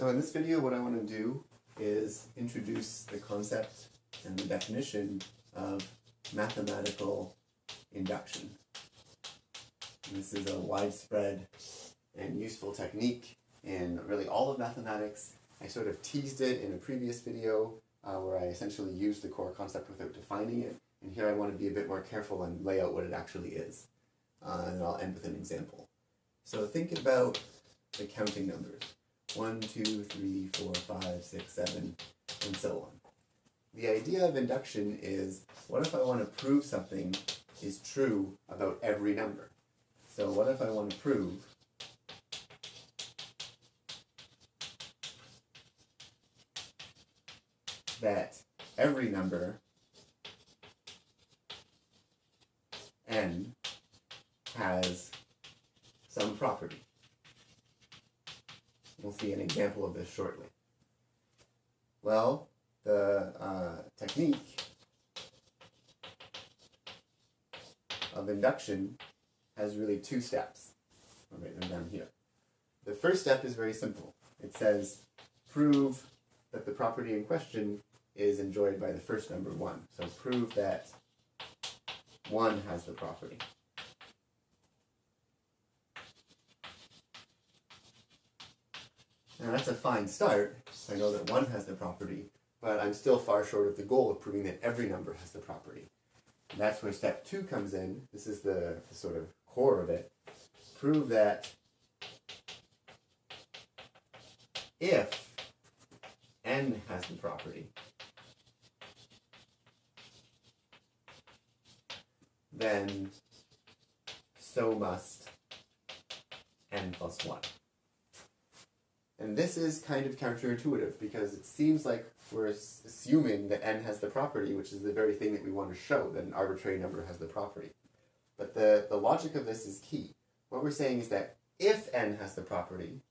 So in this video, what I want to do is introduce the concept and the definition of mathematical induction. And this is a widespread and useful technique in really all of mathematics. I sort of teased it in a previous video where I essentially used the core concept without defining it. And here I want to be a bit more careful and lay out what it actually is. And I'll end with an example. So think about the counting numbers. 1, 2, 3, 4, 5, 6, 7, and so on. The idea of induction is, what if I want to prove something is true about every number? So what if I want to prove that every number n has some property? We'll see an example of this shortly. Well, the technique of induction has really two steps. I'll write them down here. The first step is very simple. It says, prove that the property in question is enjoyed by the first number 1. So prove that 1 has the property. Now that's a fine start. I know that 1 has the property, but I'm still far short of the goal of proving that every number has the property. And that's where step 2 comes in. This is the sort of core of it. Prove that if n has the property, then so must n plus 1. And this is kind of counterintuitive because it seems like we're assuming that n has the property, which is the very thing that we want to show, that an arbitrary number has the property. But the logic of this is key. What we're saying is that if n has the property,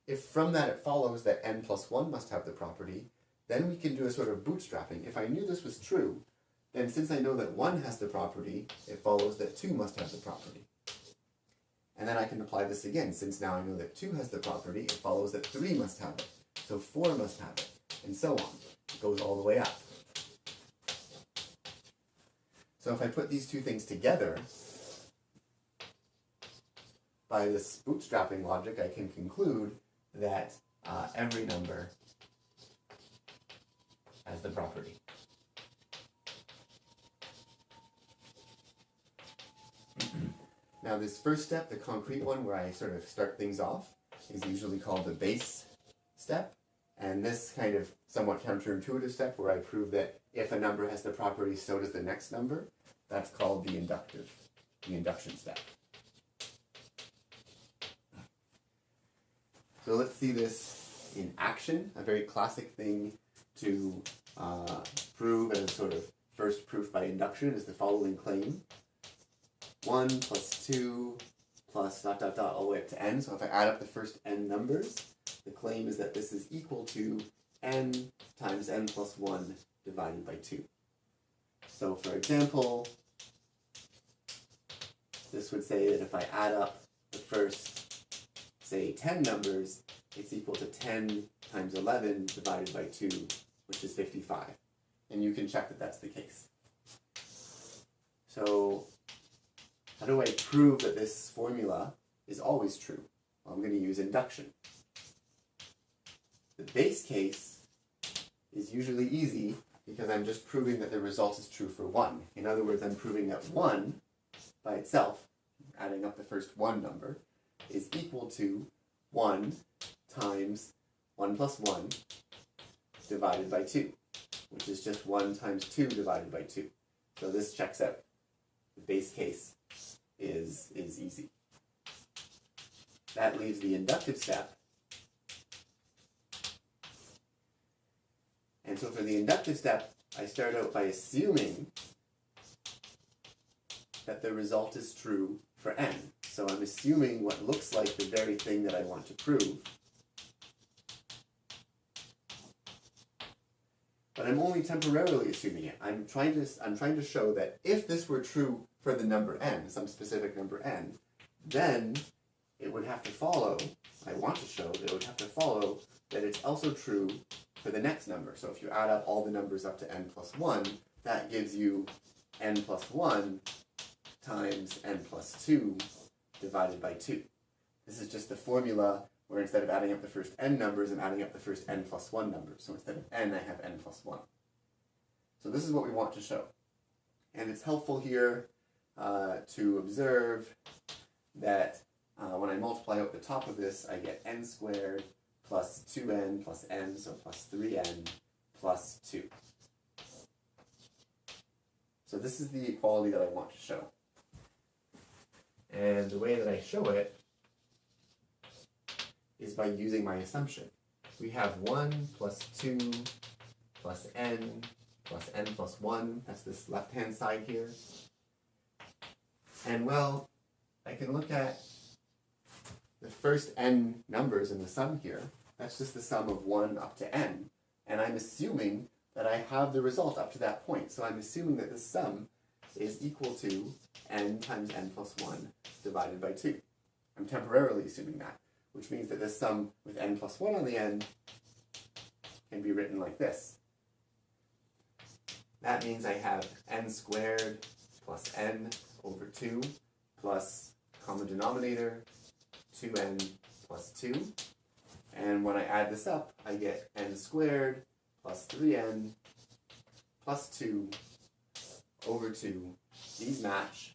if from that it follows that n plus 1 must have the property, then we can do a sort of bootstrapping. If I knew this was true, then since I know that 1 has the property, it follows that 2 must have the property. And then I can apply this again. Since now I know that 2 has the property, it follows that 3 must have it. So 4 must have it, and so on. It goes all the way up. So if I put these two things together, by this bootstrapping logic, I can conclude that every number has the property. Now this first step, the concrete one where I sort of start things off, is usually called the base step. And this kind of somewhat counterintuitive step where I prove that if a number has the property, so does the next number, that's called the induction step. So let's see this in action. A very classic thing to prove as sort of first proof by induction is the following claim. 1 plus 2 plus ... all the way up to n. So if I add up the first n numbers, the claim is that this is equal to n times n plus 1 divided by 2. So for example, this would say that if I add up the first, say, 10 numbers, it's equal to 10 times 11 divided by 2, which is 55. And you can check that that's the case. So how do I prove that this formula is always true? Well, I'm going to use induction. The base case is usually easy because I'm just proving that the result is true for 1. In other words, I'm proving that 1 by itself, adding up the first 1 number, is equal to 1 times 1 plus 1 divided by 2, which is just 1 times 2 divided by 2. So this checks out. The base case is easy. That leaves the inductive step. And so for the inductive step, I start out by assuming that the result is true for n. So I'm assuming what looks like the very thing that I want to prove. But I'm only temporarily assuming it. I'm trying to show that if this were true for the number n, some specific number n, then it would have to follow, I want to show that it would have to follow that it's also true for the next number. So if you add up all the numbers up to n plus 1, that gives you n plus 1 times n plus 2 divided by 2. This is just the formula where instead of adding up the first n numbers, I'm adding up the first n plus 1 numbers. So instead of n, I have n plus 1. So this is what we want to show. And it's helpful here to observe that when I multiply out the top of this, I get n squared plus 2n plus n, so plus 3n plus 2. So this is the equality that I want to show. And the way that I show it is by using my assumption. We have 1 plus 2 plus n plus 1. That's this left-hand side here. And well, I can look at the first n numbers in the sum here. That's just the sum of 1 up to n. And I'm assuming that I have the result up to that point. So I'm assuming that this sum is equal to n times n plus 1 divided by 2. I'm temporarily assuming that, which means that this sum with n plus 1 on the end can be written like this. That means I have n squared plus n over 2 plus common denominator 2n plus 2. And when I add this up, I get n squared plus 3n plus 2 over 2. These match.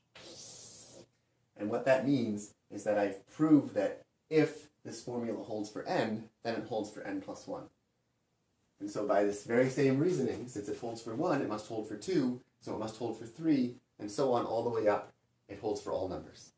And what that means is that I've proved that if this formula holds for n, then it holds for n plus 1. And so by this very same reasoning, since it holds for 1, it must hold for 2, so it must hold for 3, and so on all the way up, it holds for all numbers.